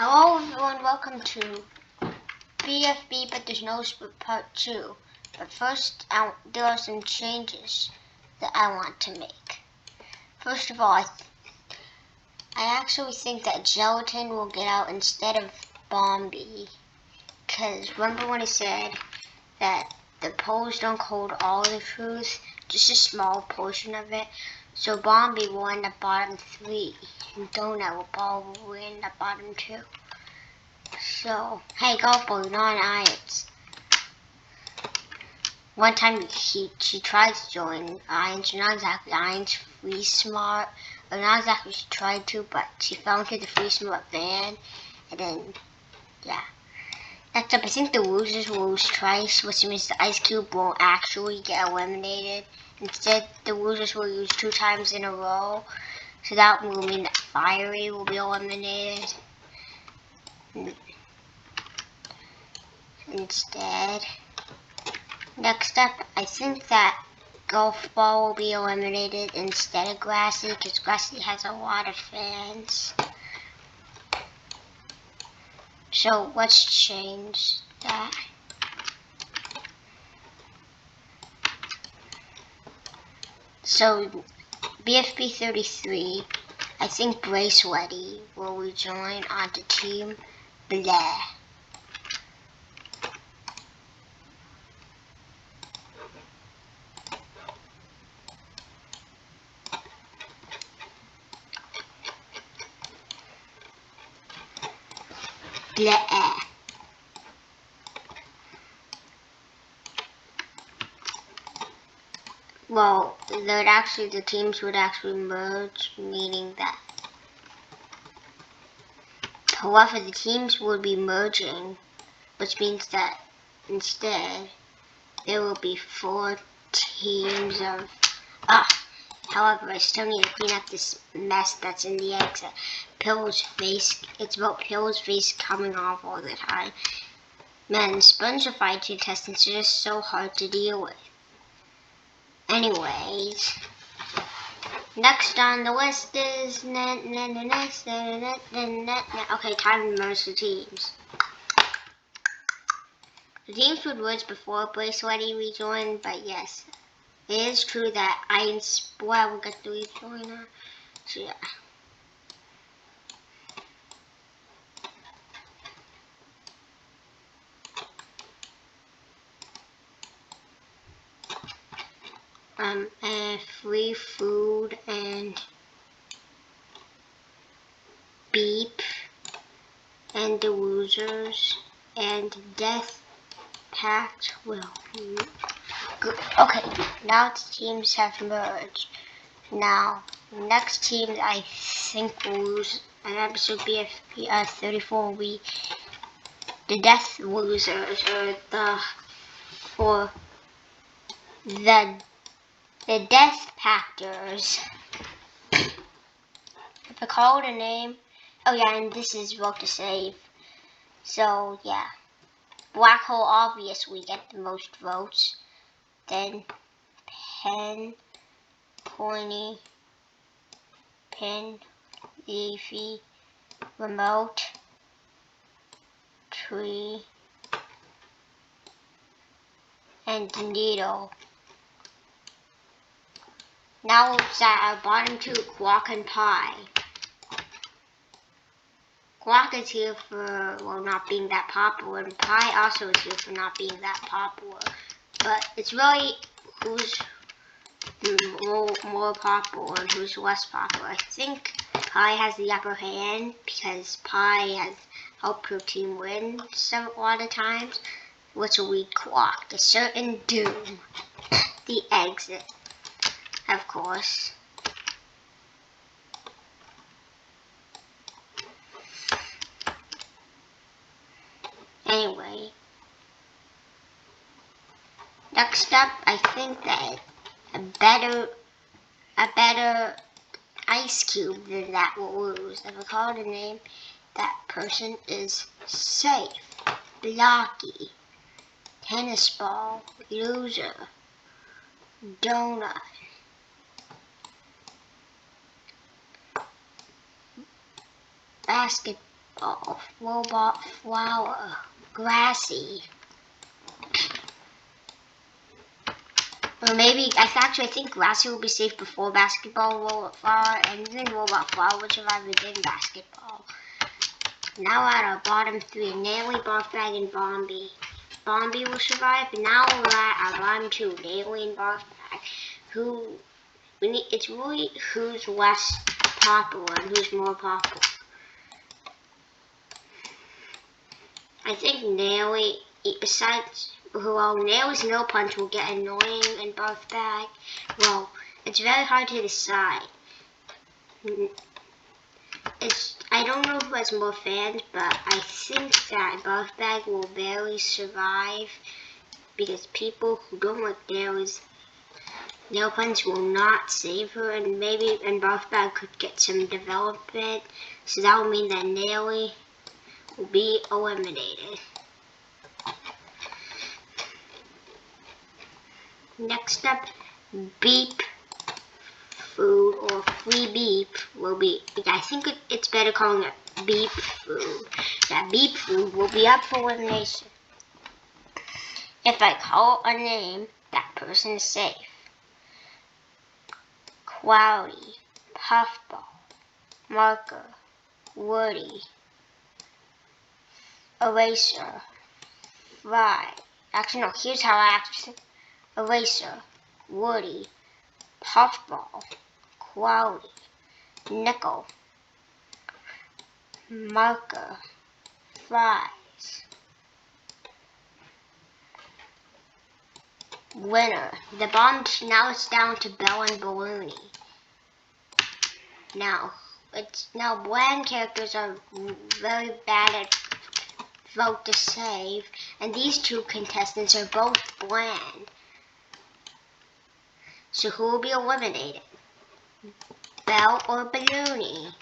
Hello everyone, welcome to BFB, but there's no split part 2. But first, there are some changes that I want to make. First of all, I actually think that Gelatin will get out instead of Bombi. Because remember when I said that the polls don't hold all the truth, just a small portion of it. So Bombi will end up bottom 3, and Donut will probably end up bottom 2. So, hey, Golf Ball, you're not on Irons. One time she tried to join Irons, not exactly Irons, Free Smart, or not exactly she tried to, but she fell into the Free Smart van, and then, yeah. Next up, I think the losers will lose twice, which means the Ice Cube won't actually get eliminated. Instead, the losers will lose 2 times in a row, so that will mean that Fiery will be eliminated. Instead, next up, I think that Golf Ball will be eliminated instead of Grassy, because Grassy has a lot of fans. So let's change that. So BFB 33, I think Bracelety will rejoin onto Team Blah. Blah. Well, the teams would actually merge, meaning that however the teams would be merging, which means that instead there will be 4 teams of however, I still need to clean up this mess that's in the exit. Pillow's face, it's about Pillow's face coming off all the time. Man, spongified intestines are just so hard to deal with. Anyways, next on the list is okay, time to merge the teams. The teams would merge before Bracelety rejoined, but yes, it is true that Iron Splat will get the rejoiner. So yeah. And Free Food and Beep and the losers and Death Pact will. Okay, now the teams have merged. Now, next team I think will lose an episode BFP 34 will be the Death Losers, or the Death Pactors. If I call it a name, oh yeah, and this is vote to save. So yeah, Black Hole obviously get the most votes. Then Pen, Pointy, Pin, Leafy, Remote, Tree, and Needle. Now it's at our bottom 2, Quark and Pie. Quark is here for, well, not being that popular, and Pie also is here for not being that popular. But it's really who's more popular and who's less popular. I think Pie has the upper hand because Pie has helped her team win a lot of times, which will lead Quark to certain doom. The exit, of course. Anyway, next up, I think that a better Ice Cube than that will lose. If I call it a name, that person is Safe, Blocky, Tennis Ball, Loser, Donut, Basketball, robot flower, grassy. Or maybe, I think grassy will be safe before basketball, robot flower, and then robot flower will survive within basketball. Now at our bottom three, Naily, Barfbag, and Bombi. Bombi will survive, and now we're at our bottom two, Naily and Barfbag. It's really who's less popular and who's more popular. I think Naily, Naily's no punch will get annoying and Barfbag. Well, it's very hard to decide. I don't know who has more fans, but I think that Barfbag will barely survive because people who don't like Naily's nail punch will not save her, and Barfbag could get some development, so that will mean that Naily will be eliminated. Next up, Beep Food or Free Beep will be, I think it's better calling it Beep Food. That Beep Food will be up for elimination. If I call a name, that person is safe. Cloudy, Puffball, Marker, Woody, Eraser, Fry. Actually, no, here's how I actually say Eraser, Woody, Puffball, Cloudy, Nickel, Marker, Fries. Winner. The bottom now it's down to Belle and Balloony. Now bland characters are very bad at vote to save, and these two contestants are both bland. So who will be eliminated? Belle or Balloony?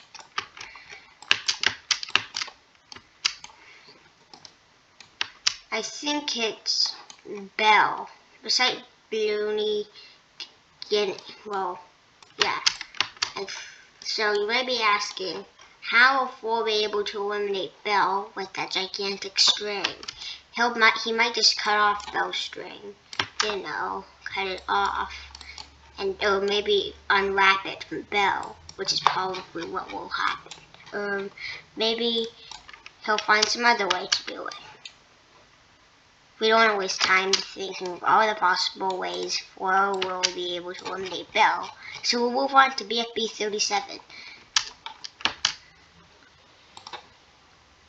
I think it's Belle. Besides Balloony, well, yeah. So you may be asking, how will Four be able to eliminate Belle with that gigantic string? He might just cut off Belle's string, cut it off, or maybe unwrap it from Belle, which is probably what will happen. Maybe he'll find some other way to do it. We don't want to waste time thinking of all the possible ways Four will be able to eliminate Belle. So we'll move on to BFB 37.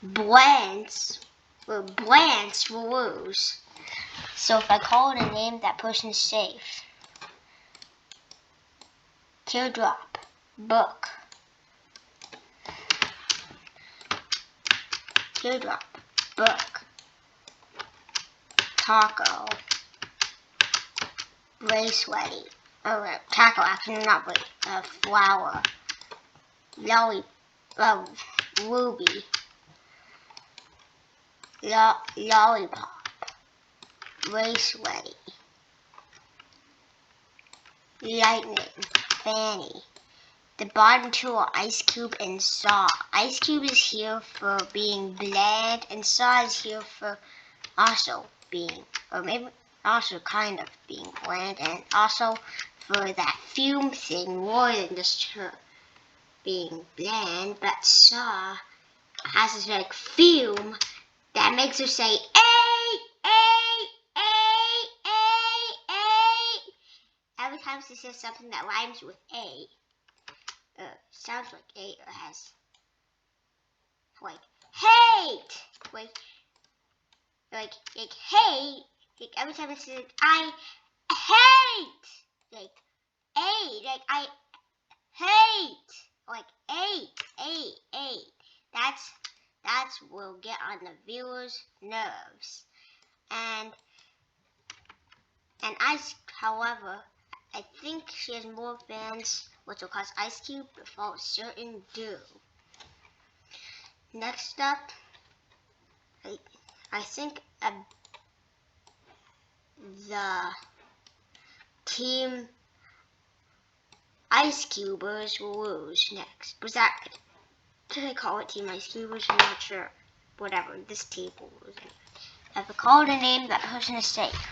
Blanche will lose. So if I call it a name, that person is safe. Teardrop, Book. Teardrop, Book. Taco, Bracelet, taco, actually not bracelet, flower, Ruby, Lollipop, Bracelet, Lightning, Fanny. The bottom two are Ice Cube and Saw. Ice Cube is here for being bland, and Saw is here for also being, or maybe also kind of being bland, and also for that fume thing more than just her being bland, but Saw has this like fume that makes her say A. Every time she says something that rhymes with A, sounds like A, or has like hate, like hate, like every time I say I hate, like A, like I hate, like A. That's will get on the viewer's nerves. And Ice, however, I think she has more fans, which will cause Ice Cube to fall a certain doom. Next up, I think the team Ice Cubers will lose next. Was that Should I call it Team Ice Cubers? I'm not sure. Whatever, this table was it. If I call it a name, that person is safe.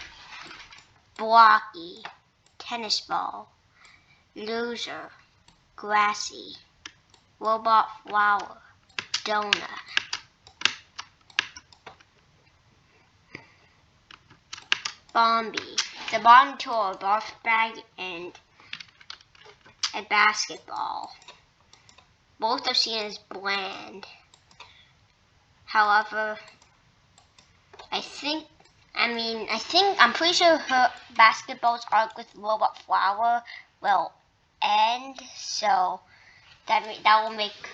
Blocky, tennis ball, loser, grassy, robot flower, donut. Bombi. The bottom two are a barf bag and a basketball. Both are seen as bland. However, I'm pretty sure her basketball's arc with Robot Flower will end, so that will make,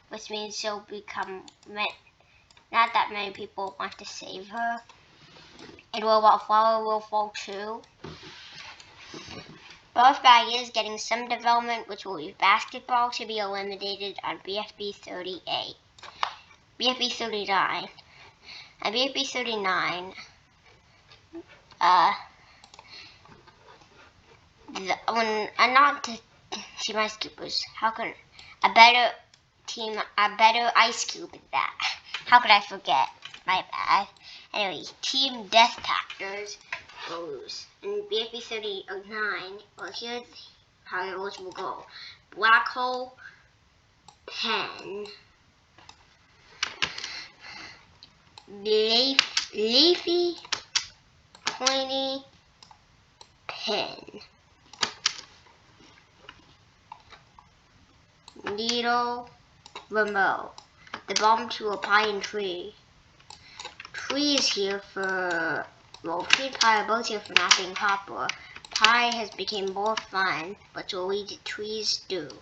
which means she'll become, not that many people want to save her, and Robot Flower will fall too. Barf Bag is getting some development, which will leave basketball to be eliminated on BFB 38. BFB 39. At BFB 39, when I'm not to Team Ice Cubers, how can a better Ice Cube than that? How could I forget? My bad. Anyway, Team Death Tactors will lose. In BFB 39, well, here's how the rules will go. Black hole, pen, leafy, pointy, pin, needle, remote. The bottom two are pie and tree. Tree is here for, well, tree and pie are both here for not being popular. Pie has become more fun, but will lead to tree's doom.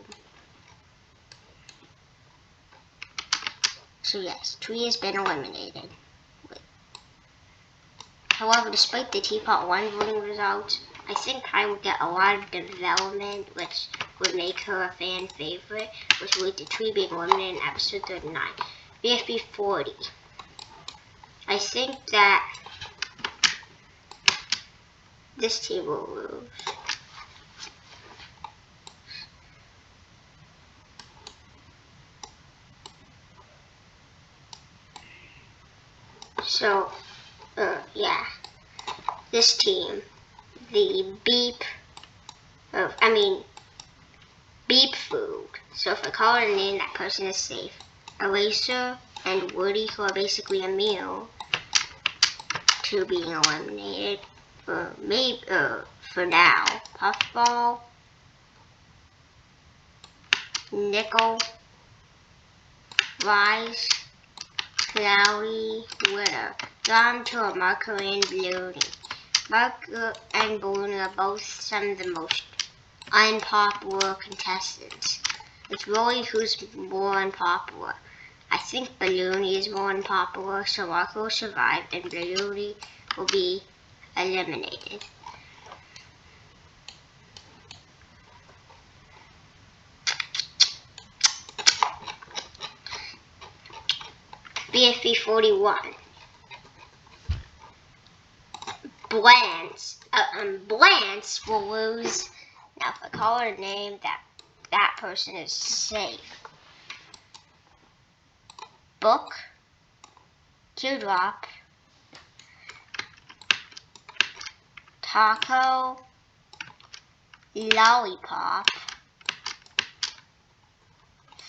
So yes, tree has been eliminated. However, despite the Teapot 1 voting results, I think Pie will get a lot of development, which would make her a fan favorite, which would lead to Tree being eliminated in episode 39. BFB 40. I think that this team will lose. So, yeah. This team, the beep food. So if I call it a name, that person is safe. Eraser and Woody, who are basically a meal, to being eliminated. For now. Puffball, Nickel, Rise, Cloudy, Winner. Down to a Marker and Balloony. Marker and Balloony are both some of the most unpopular contestants. It's really who's more unpopular. I think Balloony is more unpopular, so Marker will survive and Balloony will be eliminated. BFB 41. Blance will lose. Now if I call it a name, that person is safe. Book, Teardrop, Taco, Lollipop,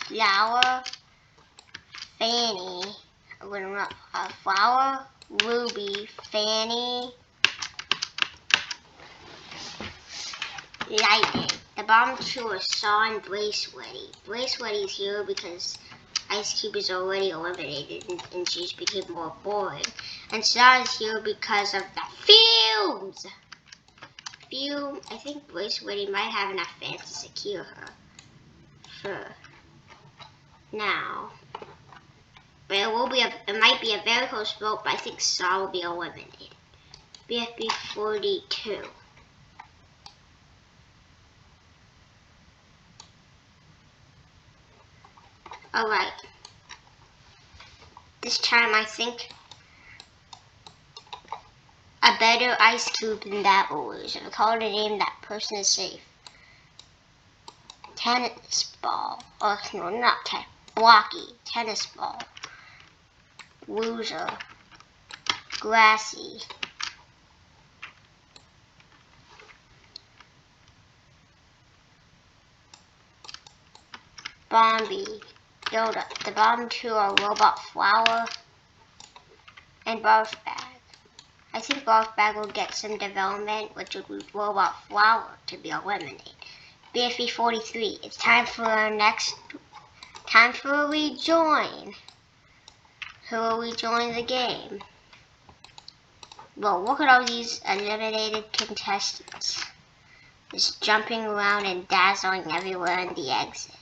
Flower, Fanny, Flower, Ruby, Fanny, Lightning. The bottom two are Saw and Braceletty. Braceletty is here because Ice Cube is already eliminated and she's became more boring. And Saw is here because of the fumes. I think Braceletty might have enough fans to secure her for now. But it might be a very close vote, but I think Saw will be eliminated. BFB 42. Alright. This time I think a better Ice Cube than that will lose. If I call it a name, that person is safe. Tennis ball. Oh, no, not tennis. Blocky, tennis ball, loser, grassy, Bombi, Yoda. The bottom two are Robot Flower and Barf Bag. I think Barf Bag will get some development, which would be Robot Flower to be eliminated. BFB 43. It's time for our next. Time for a rejoin. Who will rejoin the game? Well, look at all these eliminated contestants. Just jumping around and dazzling everywhere in the exit.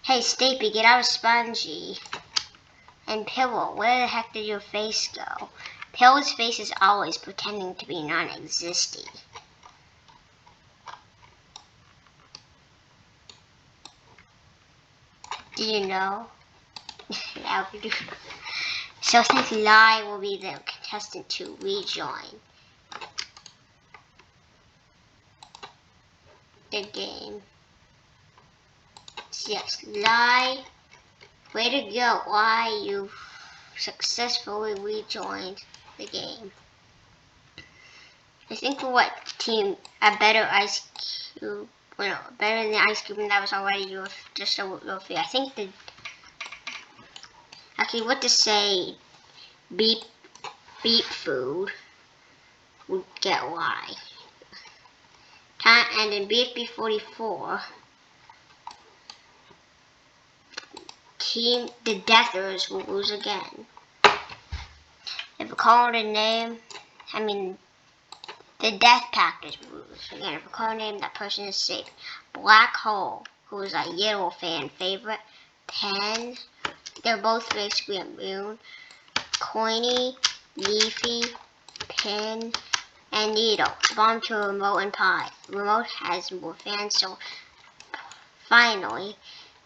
Hey, Stapy, get out of Spongy. And Pillow, where the heck did your face go? Pillow's face is always pretending to be non-existing. Do you know? So I think Lai will be the contestant to rejoin the game. Yes, Lai, way to go. Lai, you successfully rejoined the game. I think for what team, a better Ice Cube, well, better than the Ice Cube, and that was already just a real fear. I think the, okay, what to say, Beep Food would get Lai. And in BFB 44, the Deathers will lose again. If we call it a name, I mean, the Death Packers will lose again. If we call a name, that person is safe. Black Hole, who is a Yellow fan favorite. Pen, they're both basically immune. Coiny, Leafy, Pin, and Needle. Bomb to Remote and Pie. Remote has more fans, so finally,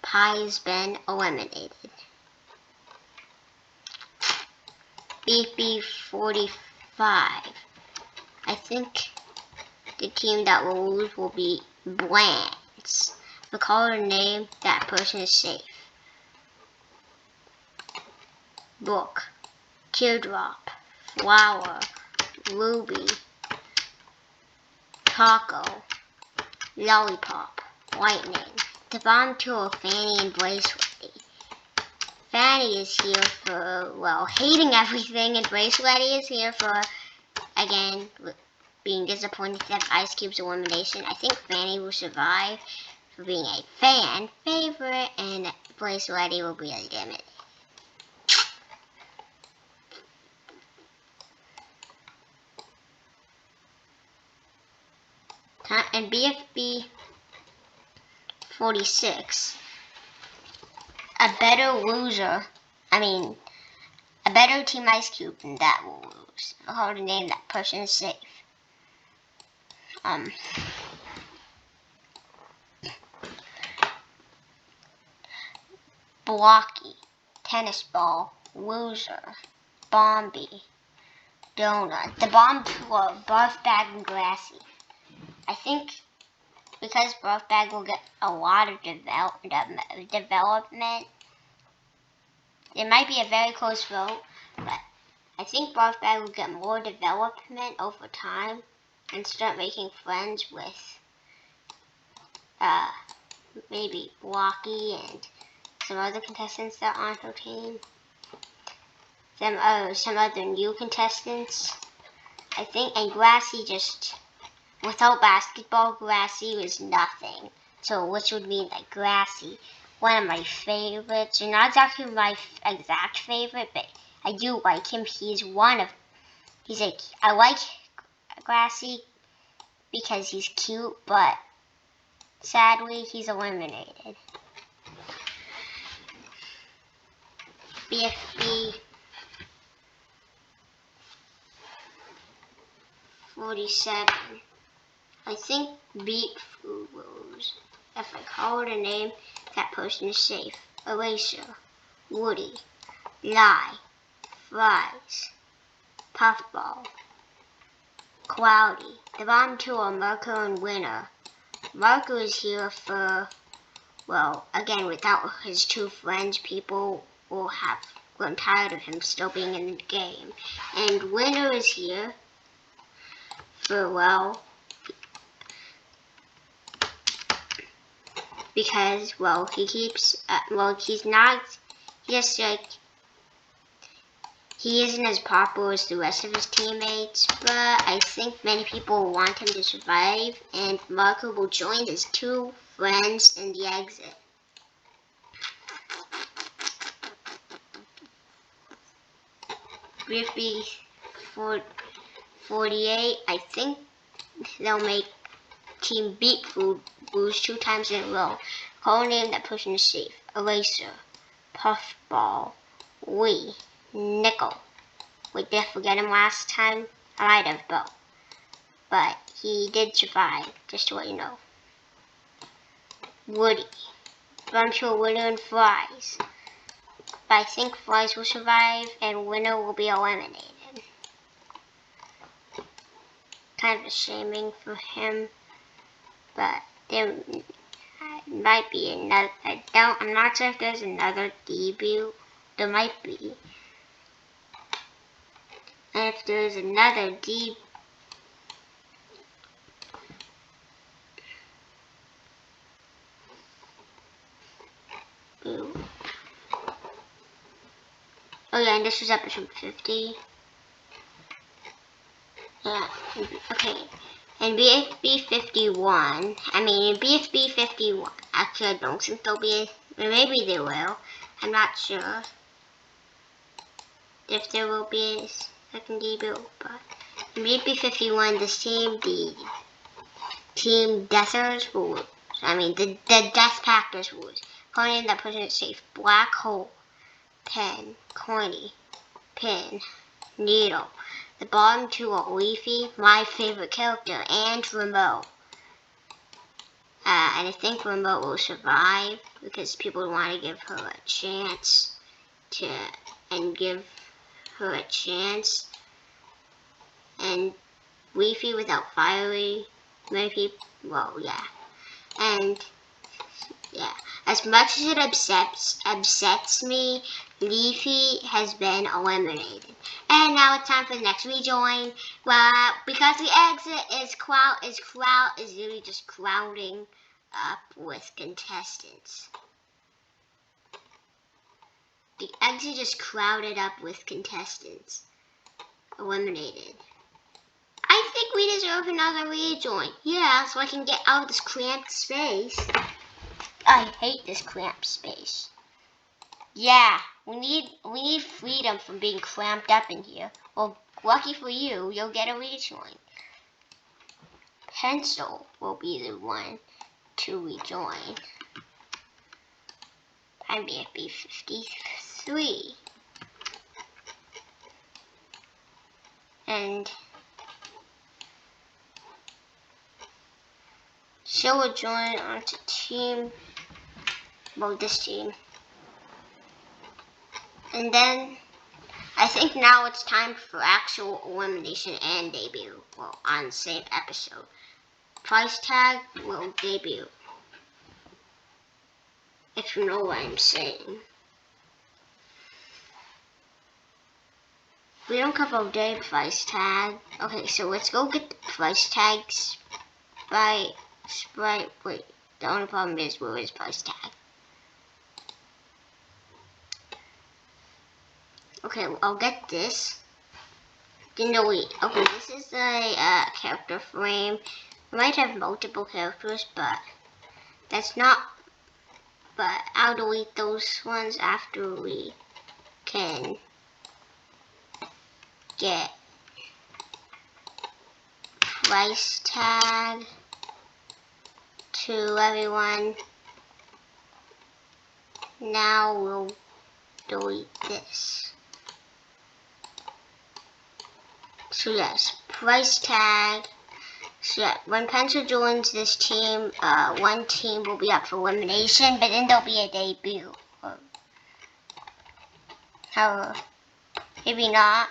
Pie's been eliminated. BB 45. I think the team that will lose will be Blance. If we call her name, that person is safe. Book, Teardrop, Flower, Ruby, Taco, Lollipop, Lightning. The bottom two are Fanny and Bracelety. Fanny is here for, well, hating everything, and Bracelety is here for, again, being disappointed at Ice Cube's elimination. I think Fanny will survive for being a fan favorite, and Bracelety will be eliminated. And BFB 46, a better Team Ice Cube than that will lose. I'll hold a name, that person is safe. Blocky, Tennis Ball, Loser, Bombi, Donut. The bomb two are Barf Bag and Grassy. I think because Barf Bag will get a lot of development, it might be a very close vote, but I think Barf Bag will get more development over time and start making friends with maybe Blocky and some other contestants that aren't her team. Some other new contestants. I think, and Grassy just, without basketball, Grassy was nothing. So, which would mean that Grassy, one of my favorites, and not exactly my exact favorite, but I do like him. I like Grassy because he's cute, but sadly, he's eliminated. BFB 47. I think Beat Food will lose. If I call it a name, that person is safe. Eraser, Woody, Lie, Fries, Puffball, Cloudy. The bottom two are Marco and Winner. Marco is here for well, again, without his two friends, people will have grown tired of him still being in the game. And Winner is here for, well, because, well, he keeps, he's not, just like, he isn't as popular as the rest of his teammates, but I think many people want him to survive, and Marco will join his two friends in the exit. BFB 48, I think they'll make Team Beat Food lose 2 times in a row. Call name that person is safe. Eraser, Puffball, Wee, Nickel. Wait, did I forget him last time? I might have, but he did survive, just to let you know. Woody, but I'm sure Winner and Fries. But I think Fries will survive and Winner will be eliminated. Kind of shaming for him, but there might be another. I'm not sure if there's another debut. There might be. And if there's another debut, oh yeah, and this was episode 50. Yeah, okay. And BFB 51, in BFB 51, actually I don't think there'll be, maybe they will, I'm not sure if there will be a second debut, but in BFB 51, the Team Deathers will lose. The Death Packers will lose. Calling that person is safe. Black Hole, Pen, Corny, Pin, Needle. The bottom two are Leafy, my favorite character, and Remote. And I think Remote will survive because people want to give her a chance and Leafy without Fiery, maybe, well, yeah. And yeah, as much as it upsets me, Leafy has been eliminated. And now it's time for the next rejoin. Well, because the exit is really just crowding up with contestants. The exit just crowded up with contestants. Eliminated. I think we deserve another rejoin. Yeah, so I can get out of this cramped space. I hate this cramped space. Yeah, we need freedom from being cramped up in here. Well, lucky for you, you'll get a rejoin. Pencil will be the one to rejoin. I'm BFB 53. And she'll will join onto this team. And then I think now it's time for actual elimination and debut. Well, on the same episode. Price tag will debut. If you know what I'm saying. We don't cover all day price tag. Okay, so let's go get the price tags by Sprite. Wait, the only problem is where is price tag? Okay, I'll get this. Then delete. Okay, this is a character frame. We might have multiple characters, but that's not. But I'll delete those ones after we can get price tag to everyone. Now we'll delete this. So yes, price tag. So yeah, when Pencil joins this team, one team will be up for elimination, but then there'll be a debut. However, maybe not.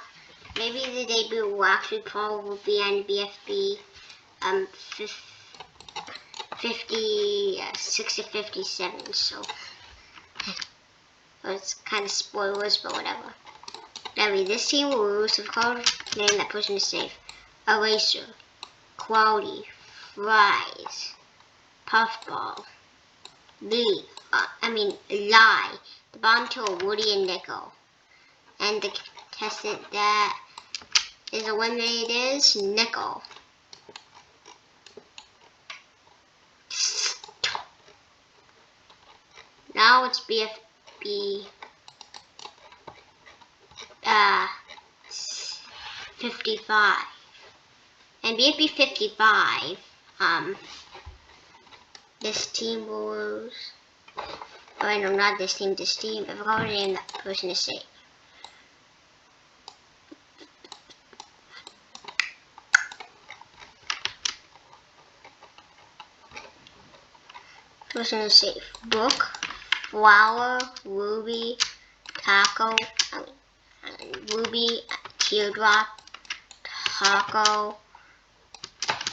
Maybe the debut will actually probably be on BFB 56 to 57, so it's kind of spoilers, but whatever. Anyway, this team will lose if called name that person is safe. Eraser, Quality, Fries, Puffball, Lie, the bottom two are Woody and Nickel. And the contestant that is eliminated is Nickel. Now it's BFB 55. And BFB 55, this team will lose. Oh, no, not this team, this team. If I name that person is safe. Person is safe. Book, Flower, Ruby, Taco, Ruby, Teardrop, Taco,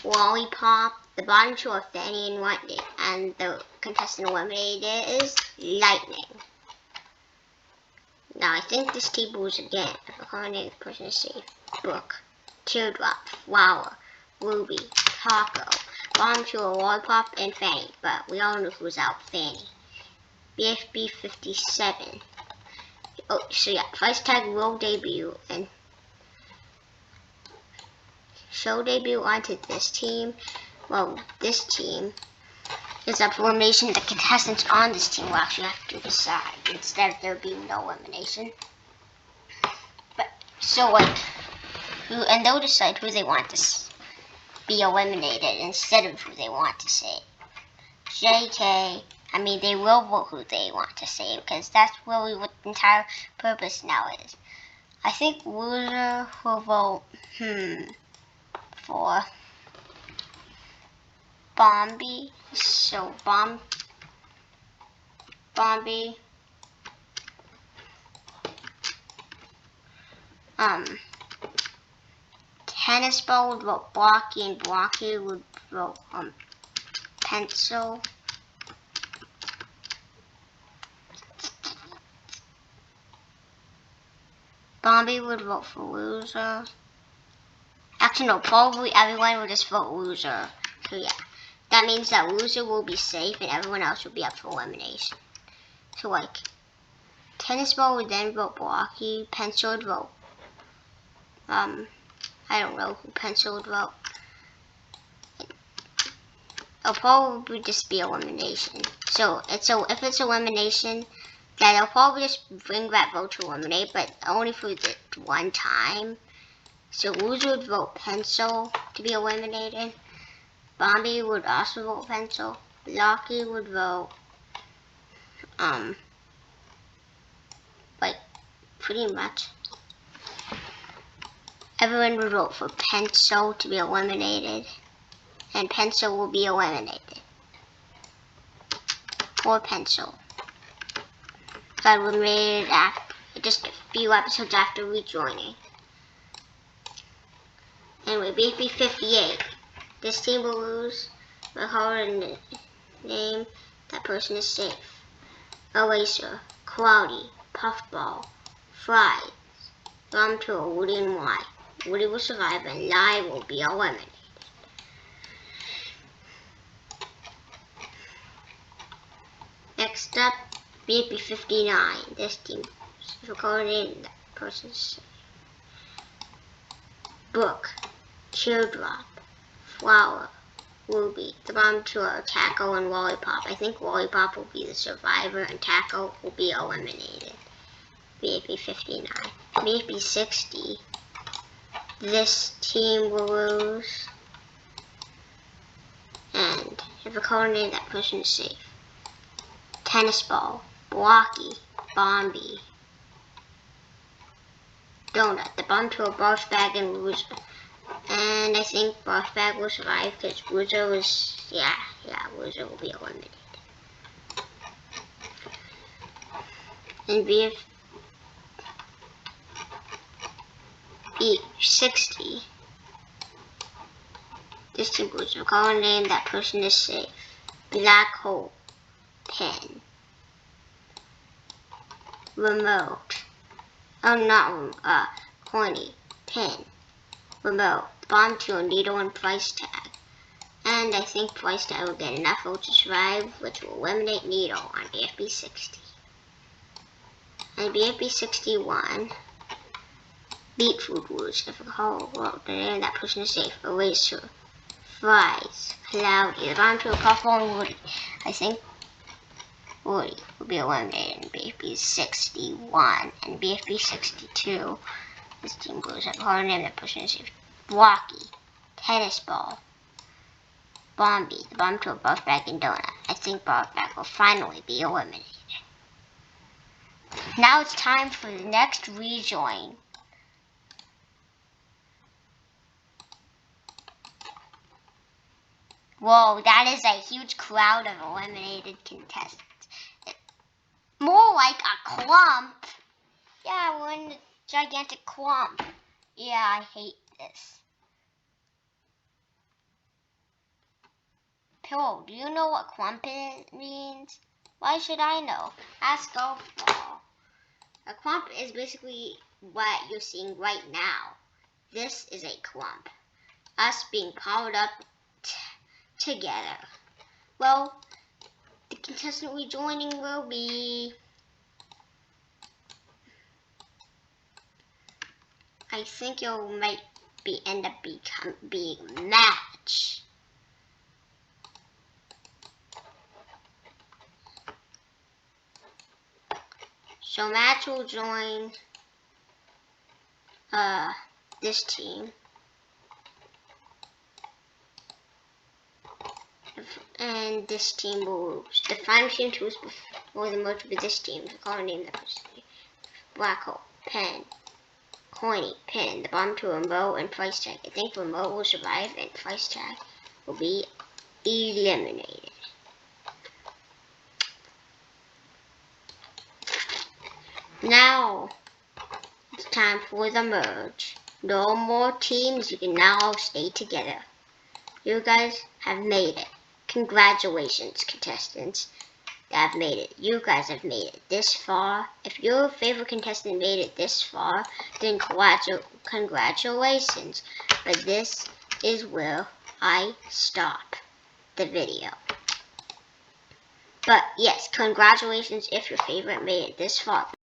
Lollipop. The bottom two are Fanny and Lightning, and the contestant eliminated is Lightning. Now I think this team moves again. If the coordinated person is safe. Book, Teardrop, Flower, Ruby, Taco. Bottom two are Lollipop and Fanny, but we all know who's out. Fanny. BFB 57. Oh, so yeah, Price Tag will debut and show debut onto this team. Well, this team is up for elimination. The contestants on this team will actually have to decide instead of there being no elimination. But so like, and they'll decide who they want to be eliminated instead of who they want to save. JK. They will vote who they want to save because that's really what the entire purpose now is. I think loser will vote for Bombi. So Bombi. Tennis Ball would vote Blocky, and Blocky would vote Pencil. Bombi would vote for loser. Actually, no, probably everyone would just vote loser. So yeah, that means that loser will be safe and everyone else will be up for elimination. So like, Tennis Ball would then vote Blocky. Pencil would vote. I don't know who Pencil would vote. It'll probably just be elimination. So if it's elimination, then they'll probably just bring that vote to eliminate, but only for the one time. So loser would vote Pencil to be eliminated. Bombi would also vote Pencil. Lucky would vote, like, pretty much everyone would vote for Pencil to be eliminated. And Pencil will be eliminated. For Pencil. Got eliminated after, just a few episodes after rejoining. Anyway, BFB 58. This team will lose. But however name that person is safe. Eraser, Cloudy, Puffball, Fries, Gum Tool, Woody and Y. Woody will survive and Lie will be eliminated. Next up, BFB 59. This team is recording that person's safe. Book, Teardrop, Flower, Ruby. The bottom two are Taco and Lollipop. I think Lollipop will be the survivor and Taco will be eliminated. BFB 59. BFB 60. This team will lose. And if a color name, that person is safe. Tennis Ball, Blocky, Bombi, Donut. The bottom two are Barf Bag and Loser. And I think Barf Bag will survive because Loser was, Loser will be eliminated. And BFB 60. This team was a color name, that person is safe. black hole, pen, remote, coiny, pen, remote, bomb tool, needle, and price tag. And I think price tag will get enough votes to survive, which will eliminate needle on BFB 60. And BFB 61, beat food rules. If a whole world, the name that person is safe. Eraser, fries, cloudy, the bomb tool, puffball, and Woody. I think Woody will be eliminated in BFB 61 and BFB 62. This team blues have a harder name that person is safe. Blocky, tennis ball, Bombi, the bomb tool, buff bag, and donut. I think buff bag will finally be eliminated. Now it's time for the next rejoin. Whoa, that is a huge crowd of eliminated contestants. More like a clump. Yeah, we're in a gigantic clump. Yeah, I hate this. Pillow, do you know what clump means? Why should I know? Ask Overall. A clump is basically what you're seeing right now. This is a clump. Us being powered up together. Well, the contestant rejoining will be... I think it might end up being Match. So Match will join this team. And this team will lose. The final team to lose before the merge will be this team. The color name that person. Black hole, pen, coiny, pin, the bomb to remote, and price tag. I think remote will survive and price tag will be eliminated. Now it's time for the merge. No more teams, you can now all stay together. You guys have made it. Congratulations, contestants that have made it. You guys have made it this far. If your favorite contestant made it this far, then congratulations. But this is where I stop the video. But yes, congratulations if your favorite made it this far.